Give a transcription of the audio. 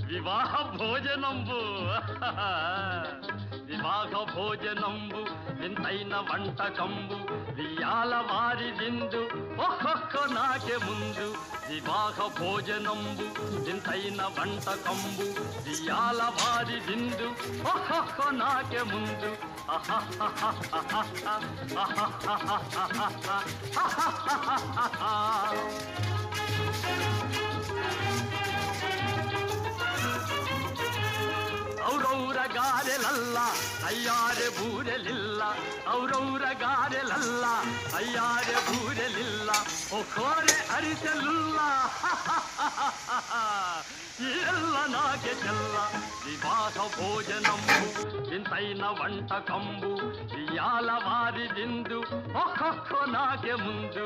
వివాహ భోజనంబు వివాహ భోజనంబు వింతైన వంటకంబు వియాల వారి విందు ఒక్కొక్క నాకే ముందు వివాహ భోజనంబు వింతైన వంటకంబు వియాల వారి విందు ఒక్కొక్క నాకే ముందు ಔರೌರ ಗಾರೆಲಲ್ಲ ಅಯ್ಯಾರೆ ಬೂರೆಲಿಲ್ಲ ಔರೌರ ಗಾರೆಲಲ್ಲ ಅಯ್ಯಾರೆ ಬೂರೆಲಿಲ್ಲ ಒಕ್ಕೋರೆ ಅರಿಸಲಿಲ್ಲ ಎಲ್ಲ ನಾಗೆ ಚೆಲ್ಲ ವಿವಾಹ ಭೋಜನಂಬು ವಿಂತೈನ వంటకంబు వియాల వారి విందు ఒక్కొక్క నాకే ముందు